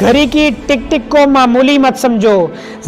घड़ी की टिक टिक को मामूली मत समझो,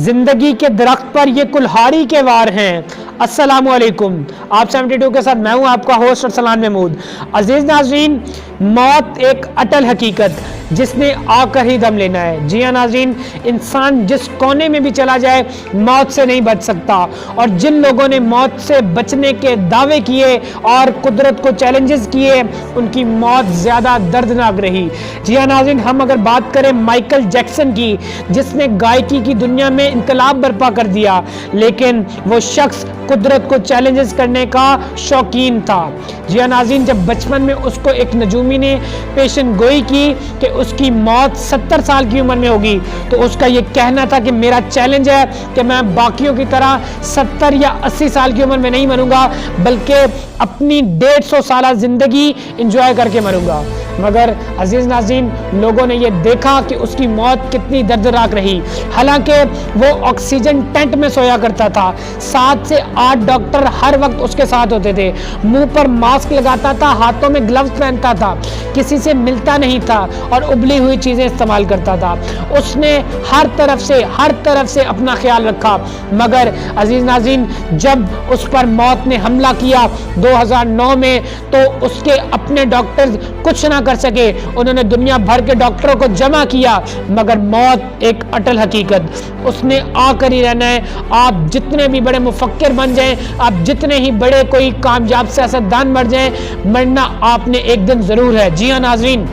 जिंदगी के दरख्त पर ये कुल्हाड़ी के वार हैं। अस्सलामु अलैकुम, आप 72 के साथ मैं हूं आपका होस्ट अरसलान महमूद। अजीज नाज़रीन, मौत एक अटल हकीकत जिसने आकर ही दम लेना है। जी हाँ नाज़रीन, इंसान जिस कोने में भी चला जाए मौत से नहीं बच सकता, और जिन लोगों ने मौत से बचने के दावे किए और कुदरत को चैलेंजेस किए उनकी मौत ज़्यादा दर्दनाक रही। जी हाँ नाज़रीन, हम अगर बात करें माइकल जैक्सन की, जिसने गायकी की दुनिया में इनकलाब बर्पा कर दिया, लेकिन वो शख्स कुदरत को चैलेंजेस करने का शौकीन था। जी हाँ नाज़रीन, जब बचपन में उसको एक नजूमी ने पेशन गोई की कि उसकी मौत 70 साल की उम्र में होगी, तो उसका ये कहना था कि मेरा चैलेंज है कि मैं बाकियों की तरह 70 या 80 साल की उम्र में नहीं मरूंगा, बल्कि अपनी 150 साल जिंदगी इंजॉय करके मरूंगा। मगर अजीज नाज़रीन, लोगों ने ये देखा कि उसकी मौत कितनी दर्दनाक रही। हालांकि वो ऑक्सीजन टेंट में सोया करता था, 7 से 8 डॉक्टर हर वक्त उसके साथ होते थे, मुंह पर मास्क लगाता था, हाथों में ग्लव्स पहनता था, किसी से मिलता नहीं था और उबली हुई चीजें इस्तेमाल करता था। उसने हर तरफ से अपना ख्याल रखा। मगर अजीज नाज़रीन, जब उस पर मौत ने हमला किया 2009 में, तो उसके अपने डॉक्टर्स कुछ ना कर सके। उन्होंने दुनिया भर के डॉक्टरों को जमा किया, मगर मौत एक अटल हकीकत, उसने आकर ही रहना है। आप जितने भी बड़े मुफक्किर बन जाएं, आप जितने ही बड़े कोई कामयाब सियासतदान बन जाएं, मरना आपने एक दिन जरूर है। जी हाँ नाज़रीन,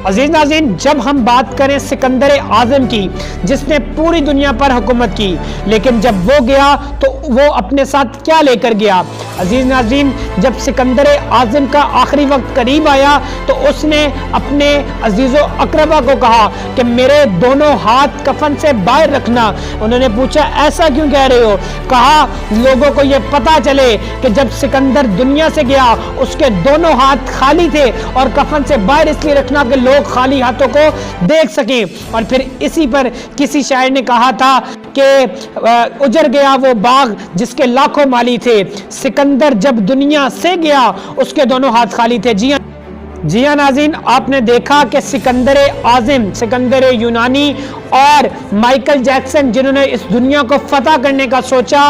अजीज नाज़रीन, जब हम बात करें सिकंदर आज़म की, जिसने पूरी दुनिया पर हुकूमत की, लेकिन जब वो गया तो वो अपने साथ क्या लेकर गया? अजीज नाज़रीन, जब सिकंदर आज़म का आखिरी वक्त करीब आया तो उसने अपने अजीज़ो अकरबा को कहा कि मेरे दोनों हाथ कफन से बाहर रखना। उन्होंने पूछा ऐसा क्यों कह रहे हो? कहा लोगों को ये पता चले कि जब सिकंदर दुनिया से गया उसके दोनों हाथ खाली थे, और कफन से बाहर इसलिए रखना कि लोग खाली हाथों को देख सकें। और फिर इसी पर किसी शायर ने कहा था कि उजड़ गया वो बाग जिसके लाखों माली थे, सिकंदर जब दुनिया से गया उसके दोनों हाथ खाली थे। जी हाँ नाज़रीन, आपने देखा कि सिकंदर आज़म, सिकंदर यूनानी और माइकल जैक्सन, जिन्होंने इस दुनिया को फतह करने का सोचा,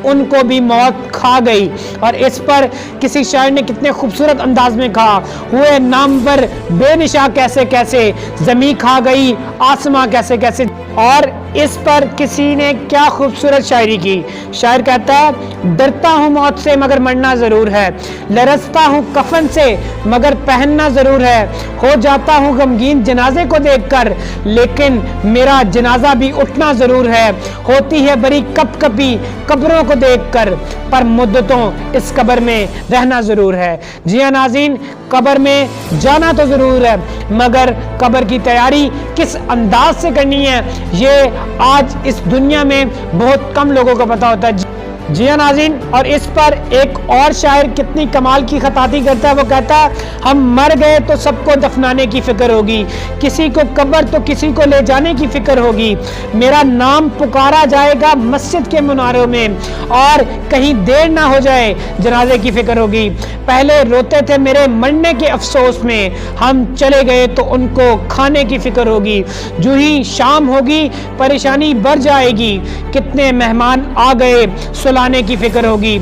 उनको भी मौत खा गई। और इस पर किसी शायर ने कितने खूबसूरत अंदाज में कहा, हुए नामवर बेनिशा कैसे कैसे, ज़मीं खा गई आसमां कैसे कैसे। और इस पर किसी ने क्या खूबसूरत शायरी की। शायर कहता है, डरता हूँ मौत से मगर मरना ज़रूर है, लरसता हूँ कफन से मगर पहनना ज़रूर है, हो जाता हूँ गमगीन जनाजे को देखकर, लेकिन मेरा जनाजा भी उठना ज़रूर है, होती है बड़ी कपकपी कब्रों को देखकर, पर मुद्दतों इस कब्र में रहना ज़रूर है। जी हाँ नाज़रीन, कब्र में जाना तो ज़रूर है, मगर कब्र की तैयारी किस अंदाज से करनी है, ये आज इस दुनिया में बहुत कम लोगों को पता होता है। जी हाँ नाज़रीन, और इस पर एक और शायर कितनी कमाल की खताती करता है। वो कहता है, हम मर गए तो सबको दफनाने की फिक्र होगी, किसी को कब्र तो किसी को ले जाने की फिक्र होगी, मेरा नाम पुकारा जाएगा मस्जिद के मुनारों में, और कहीं देर ना हो जाए जनाजे की फिक्र होगी। पहले रोते थे मेरे मरने के अफसोस में, हम चले गए तो उनको खाने की फिक्र होगी, जो ही शाम होगी परेशानी बढ़ जाएगी, कितने मेहमान आ गए सुलाने की फिक्र होगी,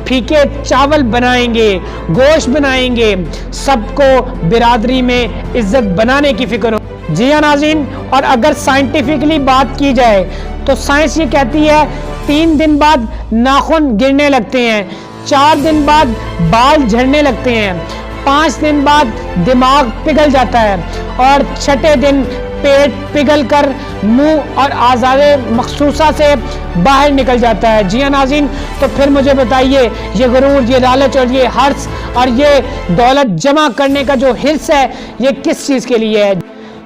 फीके चावल बनाएंगे गोश्त बनाएंगे, सबको बिरादरी में इज्जत बनाने की फिक्र होगी। जी हाँ नाज़रीन, और अगर साइंटिफिकली बात की जाए तो साइंस ये कहती है 3 दिन बाद नाखून गिरने लगते हैं, 4 दिन बाद बाल झड़ने लगते हैं, 5 दिन बाद दिमाग पिघल जाता है, और 6ठे दिन पेट पिघल कर मुंह और आज़ादे मखसूसा से बाहर निकल जाता है। जी हाँ नाज़रीन, तो फिर मुझे बताइए, ये गुरूर, ये लालच और ये हर्ष और ये दौलत जमा करने का जो हिर्स है, ये किस चीज़ के लिए है?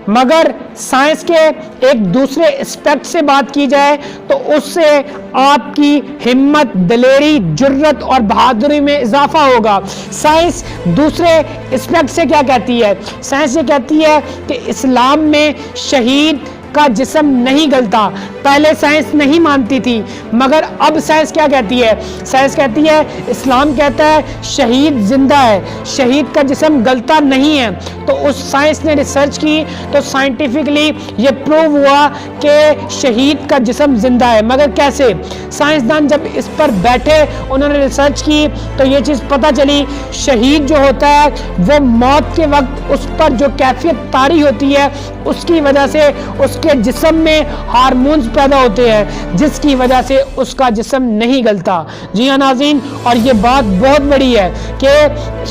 मगर साइंस के एक दूसरे एस्पेक्ट से बात की जाए तो उससे आपकी हिम्मत, दलेरी, जुर्रत और बहादुरी में इजाफा होगा। साइंस दूसरे एस्पेक्ट से क्या कहती है? साइंस ये कहती है कि इस्लाम में शहीद का जिस्म नहीं गलता, پہلے سائنس نہیں مانتی تھی، مگر اب سائنس کیا کہتی ہے؟ سائنس کہتی ہے، اسلام کہتا ہے شہید زندہ ہے، شہید کا جسم گلتا نہیں ہے۔ تو اس سائنس نے ریسرچ کی تو سائنٹیفکلی یہ پروو ہوا کہ شہید کا جسم زندہ ہے، مگر کیسے؟ سائنسدان جب اس پر بیٹھے، انہوں نے ریسرچ کی تو یہ چیز پتہ چلی، شہید جو ہوتا ہے وہ موت کے وقت اس پر جو کیفیت طاری ہوتی ہے، اس کی وجہ سے اس کے جسم میں ہارمونز پیدا ہوتے ہیں، جس کی وجہ سے اس کا جسم نہیں گلتا۔ جی ہاں ناظرین، اور یہ بات بہت بڑی ہے کہ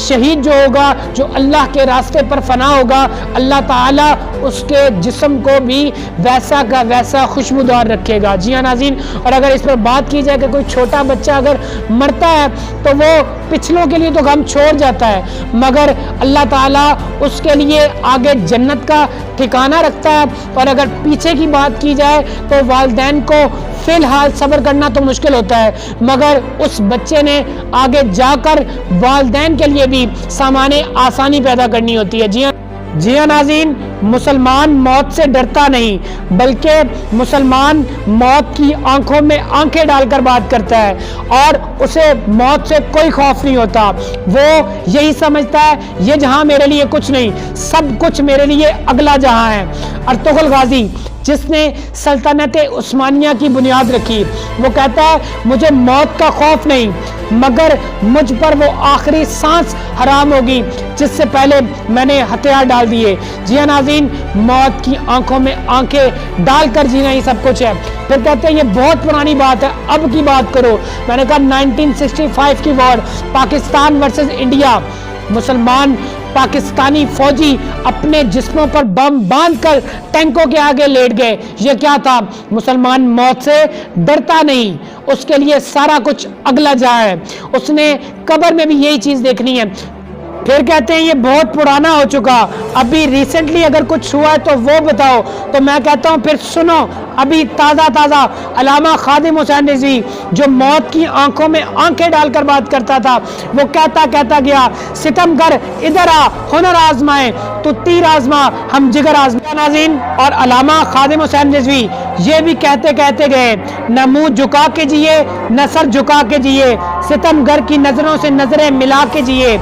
شہید جو ہوگا، جو اللہ کے راستے پر فنا ہوگا، اللہ تعالیٰ اس کے جسم کو بھی ویسا کا ویسا خوشبودار رکھے گا۔ جی ہاں ناظرین، اور اگر اس پر بات کی جائے کہ کوئی چھوٹا بچہ اگر مرتا ہے تو وہ پچھلوں کے لیے تو غم چھوڑ جاتا ہے، مگر اللہ تعالیٰ اس کے لیے آگے جنت کا ٹھکانہ رکھتا ہے۔ اور اگر پیچھے کی بات کی جائے تو والدین کو فی الحال صبر کرنا تو مشکل ہوتا ہے، مگر اس بچے نے آگے جا کر والدین کے لیے بھی سامان آسانی پیدا کرنی ہوتی ہے۔ جی ہاں ناظرین، مسلمان موت سے ڈرتا نہیں، بلکہ مسلمان موت کی آنکھوں میں آنکھیں ڈال کر بات کرتا ہے، اور اسے موت سے کوئی خوف نہیں ہوتا۔ وہ یہی سمجھتا ہے یہ جہاں میرے لیے کچھ نہیں، سب کچھ میرے لیے اگلا جہاں ہے۔ ارطغرل غازی جس نے سلطنت عثمانیہ کی بنیاد رکھی، وہ کہتا ہے مجھے موت کا خوف نہیں، مگر مجھ پر وہ آخری سانس حرام ہوگی جس سے پہلے میں نے ہتھیار ڈال دیے۔ جی ہاں ناظرین، موت کی آنکھوں میں آنکھیں ڈال کر جینا ہی سب کچھ ہے۔ پھر کہتے ہیں یہ بہت پرانی بات ہے، اب کی بات کرو۔ میں نے کہا 1965 کی وار، پاکستان ورسز انڈیا، مسلمان پاکستانی فوجی اپنے جسموں پر بم باندھ کر ٹینکوں کے آگے لیٹ گئے۔ یہ کیا تھا؟ مسلمان موت سے ڈرتا نہیں، اس کے لیے سارا کچھ اگلا جا ہے، اس نے قبر میں بھی یہی چیز دیکھنی ہے۔ پھر کہتے ہیں یہ بہت پرانا ہو چکا، ابھی ریسنٹلی اگر کچھ ہوا ہے تو وہ بتاؤ۔ تو میں کہتا ہوں پھر سنو، ابھی تازہ علامہ خادم حسین رضوی جو موت کی آنکھوں میں آنکھیں ڈال کر بات کرتا تھا، وہ کہتا گیا ستم گر ادھر آ، ہنر آزمائے تو تیر آزما ہم جگر آزمائے۔ ناظرین، اور علامہ خادم حسین رضوی یہ بھی کہتے گئے، نہ منہ جھکا کے جیے نہ سر جھکا کے جیے، ستم گر کی نظروں سے نظریں ملا کے جیے،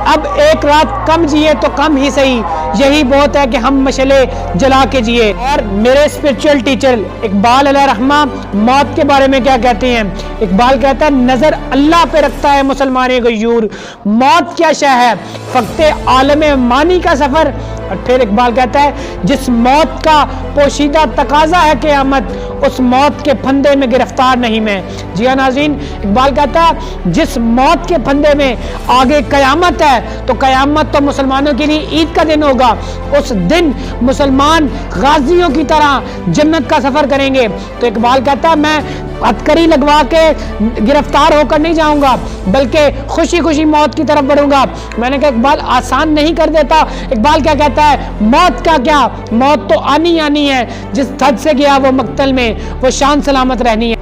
اب ایک رات کم جیے تو کم ہی صحیح، یہی بہت ہے کہ ہم مشعلے جلا کے جیے۔ اور میرے اسپرچل ٹیچر اقبال علیہ رحمہ موت کے بارے میں کیا کہتے ہیں؟ اقبال کہتا ہے نظر اللہ پہ رکھتا ہے مسلمان غیور، موت کیا شے ہے فقط عالم مانی کا سفر۔ اور پھر اقبال کہتا ہے جس موت کا پوشیدہ تقاضا ہے قیامت، اس موت کے پھندے میں گرفتار نہیں میں۔ جی ہاں ناظرین، اقبال کہتا ہے جس موت کے پھندے میں آگے قیامت ہے، تو قیامت تو مسلمانوں کے لیے عید کا دن ہوگا، اس دن مسلمان غازیوں کی طرح جنت کا سفر کریں گے۔ تو اقبال کہتا ہے میں ہتھکڑی لگوا کے گرفتار ہو کر نہیں جاؤں گا، بلکہ خوشی خوشی موت کی طرف بڑھوں گا۔ میں نے کہا اقبال آسان نہیں کر دیتا۔ اقبال کیا کہتا ہے؟ موت کا کیا، موت تو آنی ہے، جس حد سے گیا وہ مقتل میں وہ شان سلامت رہنی ہے۔